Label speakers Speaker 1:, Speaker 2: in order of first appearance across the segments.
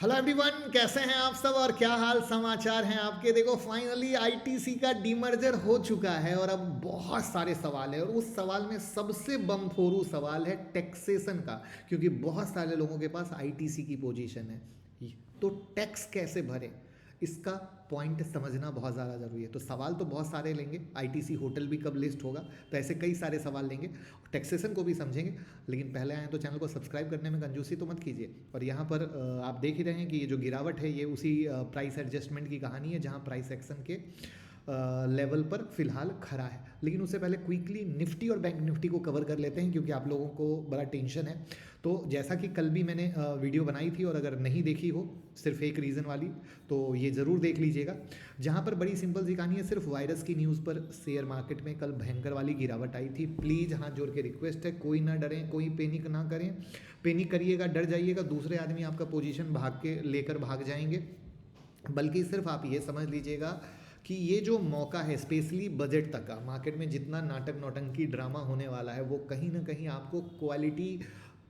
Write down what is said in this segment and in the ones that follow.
Speaker 1: Hello everyone, कैसे हैं आप सब और क्या हाल समाचार हैं आपके। देखो फाइनली आईटीसी का डीमर्जर हो चुका है और अब बहुत सारे सवाल है और उस सवाल में सबसे बमफोड़ू सवाल है टैक्सेशन का, क्योंकि बहुत सारे लोगों के पास आईटीसी की पोजीशन है। तो टैक्स कैसे भरें, इसका पॉइंट समझना बहुत ज़्यादा ज़रूरी है। तो सवाल तो बहुत सारे लेंगे, आईटीसी होटल भी कब लिस्ट होगा, तो ऐसे कई सारे सवाल लेंगे, टैक्सेशन को भी समझेंगे। लेकिन पहले आए तो चैनल को सब्सक्राइब करने में कंजूसी तो मत कीजिए। और यहाँ पर आप देख ही रहे हैं कि ये जो गिरावट है ये उसी प्राइस एडजस्टमेंट की कहानी है, जहाँ प्राइस एक्शन के लेवल पर फिलहाल खड़ा है। लेकिन उससे पहले क्विकली निफ्टी और बैंक निफ्टी को कवर कर लेते हैं, क्योंकि आप लोगों को बड़ा टेंशन है। तो जैसा कि कल भी मैंने वीडियो बनाई थी, और अगर नहीं देखी हो सिर्फ एक रीज़न वाली, तो ये ज़रूर देख लीजिएगा, जहाँ पर बड़ी सिंपल सी कहानी है। सिर्फ वायरस की न्यूज़ पर शेयर मार्केट में कल भयंकर वाली गिरावट आई थी। प्लीज़ हाथ जोड़ के रिक्वेस्ट है, कोई ना डरें, कोई पैनिक ना करें। पैनिक करिएगा, डर जाइएगा, दूसरे आदमी आपका पोजीशन भाग के लेकर भाग जाएंगे। बल्कि सिर्फ आप ये समझ लीजिएगा कि ये जो मौका है, स्पेशली बजट तक का, मार्केट में जितना नाटक नौटंकी ड्रामा होने वाला है, वो कहीं ना कहीं आपको क्वालिटी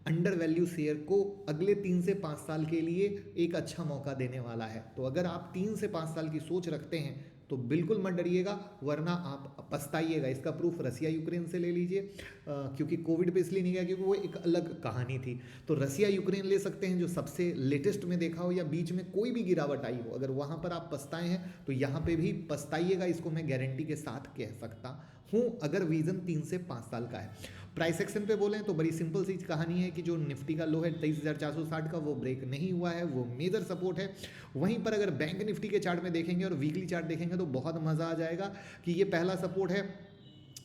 Speaker 1: अंडर वैल्यू शेयर को अगले 3 से 5 साल के लिए एक अच्छा मौका देने वाला है। तो अगर आप 3 से 5 साल की सोच रखते हैं तो बिल्कुल मत डरिएगा, वरना आप पछताइएगा। इसका प्रूफ रसिया यूक्रेन से ले लीजिए, क्योंकि कोविड पे इसलिए नहीं गया क्योंकि वो एक अलग कहानी थी। तो रसिया यूक्रेन ले सकते हैं, जो सबसे लेटेस्ट में देखा हो, या बीच में कोई भी गिरावट आई हो, अगर वहाँ पर आप पछताए हैं तो यहाँ पे भी पछताइएगा। इसको मैं गारंटी के साथ कह सकता हूँ, अगर विजन 3 से 5 साल का है। प्राइस एक्शन पे बोलें तो बड़ी सिंपल सी कहानी है कि जो निफ्टी का लो है 23,460 का, वो ब्रेक नहीं हुआ है, वो मेजर सपोर्ट है। वहीं पर अगर बैंक निफ्टी के चार्ट में देखेंगे और वीकली चार्ट देखेंगे तो बहुत मज़ा आ जाएगा कि ये पहला सपोर्ट है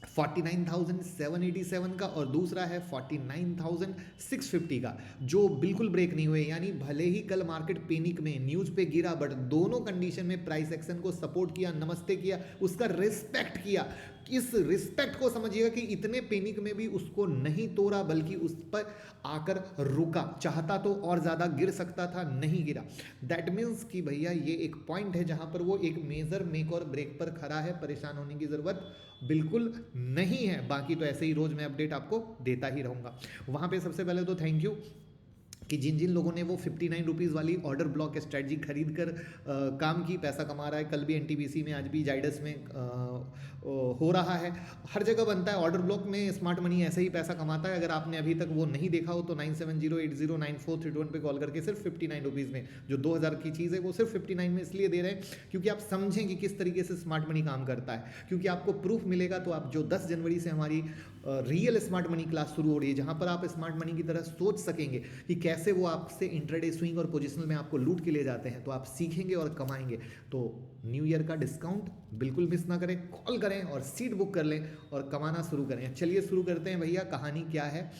Speaker 1: 49,787 का, और दूसरा है 49,650 का, जो बिल्कुल ब्रेक नहीं हुए। यानी भले ही कल मार्केट पैनिक में न्यूज़ पे गिरा, बट दोनों कंडीशन में प्राइस एक्शन को सपोर्ट किया, नमस्ते किया, उसका रिस्पेक्ट किया। इस रिस्पेक्ट को समझिएगा कि इतने पैनिक में भी उसको नहीं तोड़ा, बल्कि उस पर आकर रुका। चाहता तो और ज़्यादा गिर सकता था, नहीं गिरा। दैट मीन्स कि भैया ये एक पॉइंट है जहाँ पर वो एक मेजर मेक और ब्रेक पर खड़ा है। परेशान होने की ज़रूरत बिल्कुल नहीं है। बाकी तो ऐसे ही रोज़ मैं अपडेट आपको देता ही रहूँगा। वहाँ पे सबसे पहले तो थैंक यू कि जिन जिन लोगों ने वो 59 रुपीज़ वाली ऑर्डर ब्लॉक स्ट्रेटजी खरीद कर काम की, पैसा कमा रहा है। कल भी एनटीपीसी में, आज भी जाइडस में हो रहा है। हर जगह बनता है ऑर्डर ब्लॉक में, स्मार्ट मनी ऐसे ही पैसा कमाता है। अगर आपने अभी तक वो नहीं देखा हो तो 9708094321 पे कॉल करके सिर्फ 59 रुपीज़ में, जो 2000 की चीज़ है, वो सिर्फ 59 में इसलिए दे रहे हैं क्योंकि आप समझें कि किस तरीके से स्मार्ट मनी काम करता है। क्योंकि आपको प्रूफ मिलेगा, तो आप जो 10 जनवरी से हमारी रियल स्मार्ट मनी क्लास शुरू हो रही है, जहाँ पर आप स्मार्ट मनी की तरह सोच सकेंगे कि कैसे वो आपसे इंट्राडे स्विंग और पोजिशनल में आपको लूट के ले जाते हैं, तो आप सीखेंगे और कमाएंगे। तो न्यू ईयर का डिस्काउंट बिल्कुल मिस ना करें, कॉल करें और सीट बुक कर लें और कमाना शुरू करें। चलिए शुरू करते हैं भैया, कहानी क्या है।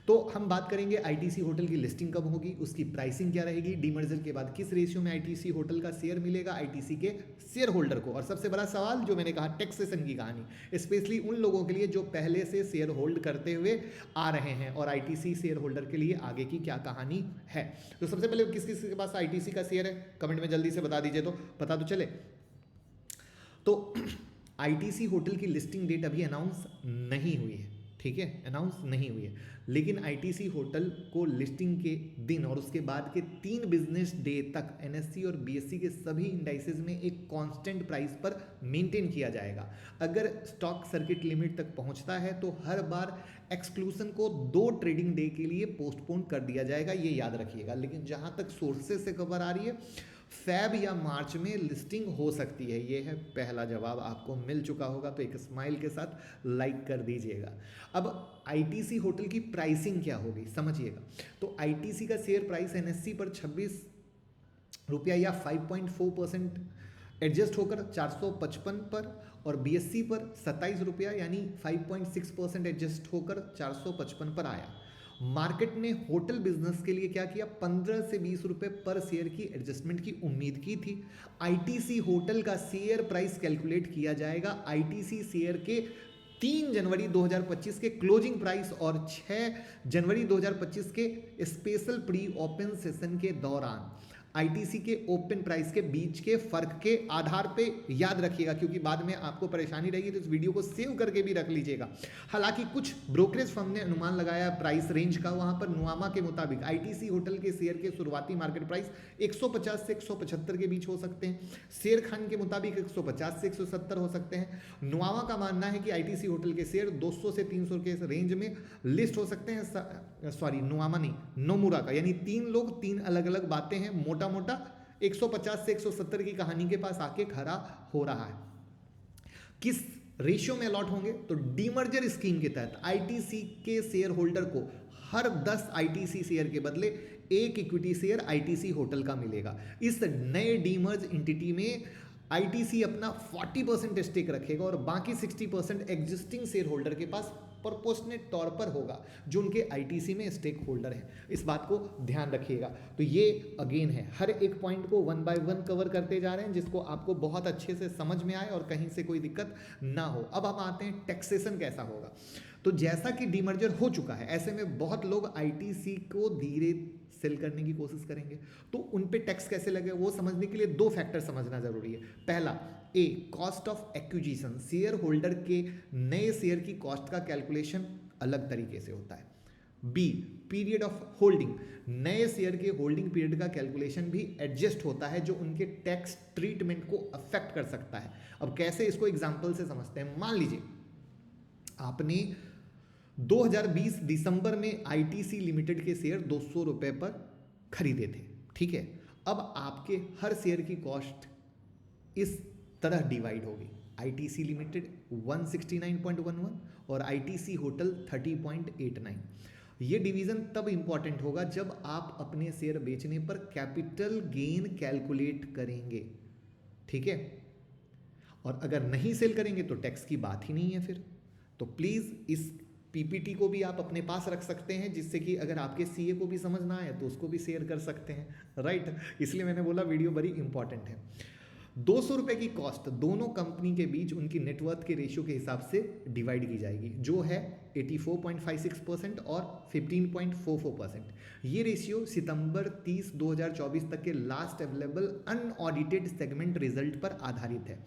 Speaker 1: तो हम बात करेंगे आईटीसी होटल की लिस्टिंग कब होगी, उसकी प्राइसिंग क्या रहेगी, डीमर्जर के बाद किस रेशियो में आईटीसी होटल का शेयर मिलेगा आईटीसी के शेयर होल्डर को, और सबसे बड़ा सवाल जो मैंने कहा, टैक्सेशन की कहानी, स्पेशली उन लोगों के लिए जो पहले से शेयर होल्ड करते हुए आ रहे हैं, और आईटीसी शेयर होल्डर के लिए आगे की क्या कहानी है। तो सबसे पहले किस किस के पास आईटीसी का शेयर है, कमेंट में जल्दी से बता दीजिए तो पता तो चले। तो आईटीसी होटल की लिस्टिंग डेट अभी अनाउंस नहीं हुई है, ठीक है, अनाउंस नहीं हुई है। लेकिन आईटीसी होटल को लिस्टिंग के दिन और उसके बाद के 3 बिजनेस डे तक एनएससी और बीएससी के सभी इंडाइसेस में एक कांस्टेंट प्राइस पर मेंटेन किया जाएगा। अगर स्टॉक सर्किट लिमिट तक पहुंचता है तो हर बार एक्सक्लूसन को 2 ट्रेडिंग डे के लिए पोस्टपोन कर दिया जाएगा, ये याद रखिएगा। लेकिन जहां तक सोर्सेज से खबर आ रही है, फेब या मार्च में लिस्टिंग हो सकती है। ये है पहला जवाब, आपको मिल चुका होगा, तो एक स्माइल के साथ लाइक कर दीजिएगा। अब आईटीसी होटल की प्राइसिंग क्या होगी समझिएगा। तो आईटीसी का शेयर प्राइस एनएससी पर 26 रुपया या 5.4% एडजस्ट होकर 455 पर, और बीएससी पर 27 रुपया यानी 5.6% एडजस्ट होकर 455 पर आया। मार्केट ने होटल बिजनेस के लिए क्या किया, 15 से 20 रुपए पर शेयर की एडजस्टमेंट की उम्मीद की थी। आईटीसी होटल का शेयर प्राइस कैलकुलेट किया जाएगा आईटीसी शेयर के 3 जनवरी 2025 के क्लोजिंग प्राइस और 6 जनवरी 2025 के स्पेशल प्री ओपन सेशन के दौरान। आईटीसी के ओपन प्राइस के बीच के फर्क के आधार पे याद रखिएगा, क्योंकि बाद में आपको परेशानी रहेगी, तो इस वीडियो को सेव करके भी रख लीजिएगा। हालांकि कुछ ब्रोकरेज फर्म ने अनुमान लगाया प्राइस रेंज का, वहां पर नुआमा के मुताबिक आईटीसी होटल के शेयर के शुरुआती मार्केट प्राइस 150 से 175 के बीच हो सकते हैं। शेर खान के मुताबिक 150 से 170 हो सकते हैं। नुआमा का मानना है कि आईटीसी होटल के शेयर 200 से 300 के रेंज में लिस्ट हो सकते हैं। सॉरी, नुआमा नहीं, नोमुरा का, यानी 3 लोग 3 अलग अलग बातें हैं। मोटा मोटा 150 से 170 की कहानी के पास आके खड़ा हो रहा है। किस रेशियो में अलॉट होंगे? तो डीमर्जर स्कीम के तहत आईटीसी के शेयर होल्डर को हर 10 आईटीसी शेयर के बदले एक इक्विटी शेयर आईटीसी होटल का मिलेगा। इस नए डीमर्ज एंटिटी में आईटीसी अपना 40% स्टेक रखेगा और बाकी 60% एग्जिस्टिंग शेयर होल्डर के पास प्रोपोर्शनेट तौर पर होगा, जो उनके आईटीसी में स्टेक होल्डर हैं। इस बात को ध्यान रखिएगा। तो ये अगेन है, हर एक पॉइंट को 1 बाय 1 कवर करते जा रहे हैं, जिसको आपको बहुत अच्छे से समझ में आए और कहीं से कोई दिक्कत ना हो। अब हम आते हैं टैक्सेशन कैसा होगा। तो जैसा कि डीमर्जर हो चुका है, ऐसे में बहुत लोग आईटीसी को धीरे सेल करने की कोशिश करेंगे, तो उन पे टैक्स कैसे लगे वो समझने के लिए 2 फैक्टर समझना जरूरी है। पहला, A, cost of acquisition, share holder के नए शेयर की कॉस्ट का कैलकुलेशन अलग तरीके से होता है। बी, पीरियड ऑफ होल्डिंग, नए शेयर के होल्डिंग पीरियड का कैलकुलेशन भी एडजस्ट होता है, जो उनके टैक्स ट्रीटमेंट को अफेक्ट कर सकता है। अब कैसे, इसको एग्जाम्पल से समझते हैं। मान लीजिए आपने 2020 दिसंबर में आईटीसी लिमिटेड के शेयर 200 रुपए पर खरीदे थे, ठीक है। अब आपके हर शेयर की कॉस्ट इस तरह डिवाइड होगी, आईटीसी लिमिटेड 169.11 और आईटीसी होटल 30.89। ये डिवीजन तब इंपॉर्टेंट होगा जब आप अपने शेयर बेचने पर कैपिटल गेन कैलकुलेट करेंगे, ठीक है। और अगर नहीं सेल करेंगे तो टैक्स की बात ही नहीं है फिर। तो प्लीज इस पीपीटी को भी आप अपने पास रख सकते हैं, जिससे कि अगर आपके सीए को भी समझ ना आए तो उसको भी शेयर कर सकते हैं, राइट। इसलिए मैंने बोला वीडियो बड़ी इंपॉर्टेंट है। 200 रुपए की कॉस्ट दोनों कंपनी के बीच उनकी नेटवर्थ के रेशियो के हिसाब से डिवाइड की जाएगी, जो है 84.56% और 15.44%। ये रेशियो सितंबर 30, 2024 तक के last available unaudited segment result पर आधारित है।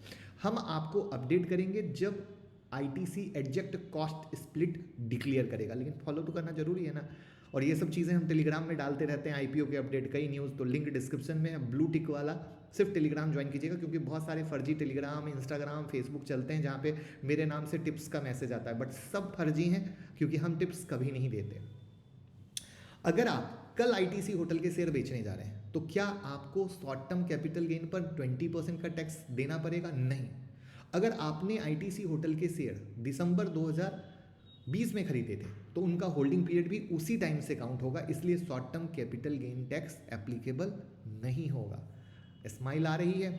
Speaker 1: हम आपको अपडेट करेंगे जब ITC exact cost split declare करेगा, लेकिन फॉलो तो करना जरूरी है ना। और ये सब चीज़ें हम टेलीग्राम में डालते रहते हैं, आईपीओ के अपडेट, कई न्यूज़, तो लिंक डिस्क्रिप्शन में है, ब्लू टिक वाला। सिर्फ टेलीग्राम ज्वाइन कीजिएगा, क्योंकि बहुत सारे फर्जी टेलीग्राम, इंस्टाग्राम, फेसबुक चलते हैं जहाँ पे मेरे नाम से टिप्स का मैसेज आता है, बट सब फर्जी हैं, क्योंकि हम टिप्स कभी नहीं देते। अगर आप कल आईटीसी होटल के शेयर बेचने जा रहे हैं, तो क्या आपको शॉर्ट टर्म कैपिटल गेन पर 20% का टैक्स देना पड़ेगा? नहीं। अगर आपने आईटीसी होटल के शेयर दिसंबर 2020 में खरीदे थे, तो उनका होल्डिंग पीरियड भी उसी टाइम से काउंट होगा, इसलिए short term capital gain tax applicable नहीं होगा। स्माइल आ रही है?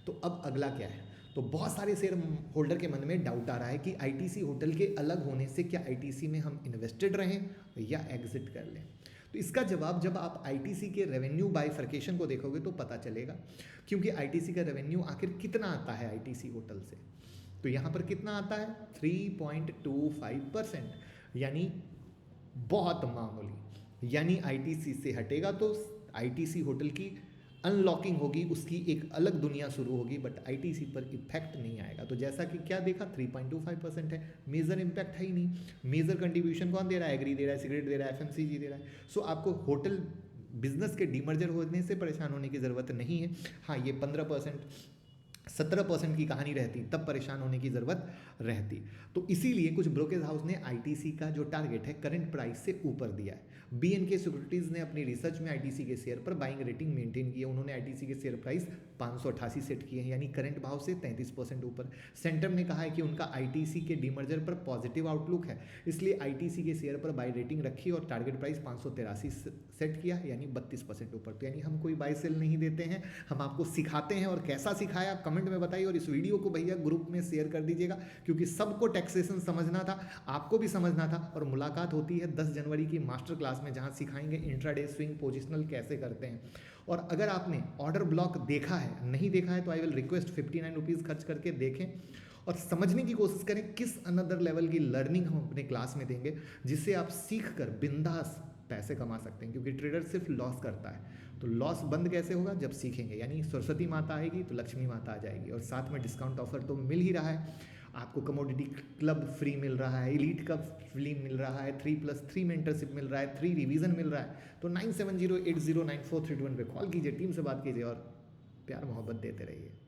Speaker 1: तो अब अगला क्या है? तो बहुत सारे शेयर होल्डर के मन में डाउट आ रहा है कि आईटीसी होटल के अलग होने से क्या आईटीसी में हम इन्वेस्टेड रहें या एग्जिट कर लें। तो इसका जवाब जब आप आईटीसी के रेवेन्यू बाइफर्केशन को देखोगे तो पता चलेगा, क्योंकि आईटीसी का रेवेन्यू आखिर कितना आता है आईटीसी होटल से। तो यहाँ पर कितना आता है? 3.25%, यानी बहुत मामूली। यानी आईटीसी से हटेगा तो आईटीसी होटल की अनलॉकिंग होगी, उसकी एक अलग दुनिया शुरू होगी, बट आईटीसी पर इफेक्ट नहीं आएगा। तो जैसा कि क्या देखा, 3.25% है, मेजर इम्पैक्ट है ही नहीं। मेजर कंट्रीब्यूशन कौन दे रहा है? एग्री दे रहा है, सिगरेट दे रहा है, एफएमसीजी दे रहा है। सो आपको होटल बिजनेस के डीमर्जर होने से परेशान होने की ज़रूरत नहीं है। हाँ, ये 15%, 17% की कहानी रहती तब परेशान होने की ज़रूरत रहती। तो इसीलिए कुछ ब्रोकरेज हाउस ने आईटीसी का जो टारगेट है करंट प्राइस से ऊपर दिया है। बीएनके सिक्योरिटीज़ ने अपनी रिसर्च में आईटीसी के शेयर पर बाइंग रेटिंग मेंटेन की है। उन्होंने आईटीसी के शेयर प्राइस 588 सेट किए हैं, यानी करंट भाव से 33% ऊपर। सेंटम ने कहा है कि उनका आईटीसी के डीमर्जर पर पॉजिटिव आउटलुक है, इसलिए आईटीसी के शेयर पर बाई रेटिंग रखी और टारगेट प्राइस 583 सेट किया, यानी 32% ऊपर। तो यानी हम कोई बाई सेल नहीं देते हैं, हम आपको सिखाते हैं। और कैसा सिखाया कमेंट में बताइए, और इस वीडियो को भैया ग्रुप में शेयर कर दीजिएगा, क्योंकि सबको टैक्सेशन समझना था, आपको भी समझना था। और मुलाकात होती है 10 जनवरी की मास्टर क्लास में, जहां सिखाएंगे इंट्राडे स्विंग पोजिशनल कैसे करते हैं। और अगर आपने ऑर्डर ब्लॉक देखा है, नहीं देखा है, तो आई विल रिक्वेस्ट 59 रुपीज़ खर्च करके देखें और समझने की कोशिश करें किस अनदर लेवल की लर्निंग हम अपने क्लास में देंगे, जिससे आप सीख कर बिंदास पैसे कमा सकते हैं, क्योंकि ट्रेडर सिर्फ लॉस करता है। तो लॉस बंद कैसे होगा? जब सीखेंगे, यानी सरस्वती माता आएगी तो लक्ष्मी माता आ जाएगी। और साथ में डिस्काउंट ऑफर तो मिल ही रहा है, आपको कमोडिटी क्लब फ्री मिल रहा है, एलीट कप फ्री मिल रहा है, 3+3 मेंटरशिप मिल रहा है, 3 रिवीजन मिल रहा है। तो 9708094321 पे कॉल कीजिए, टीम से बात कीजिए और प्यार मोहब्बत देते रहिए।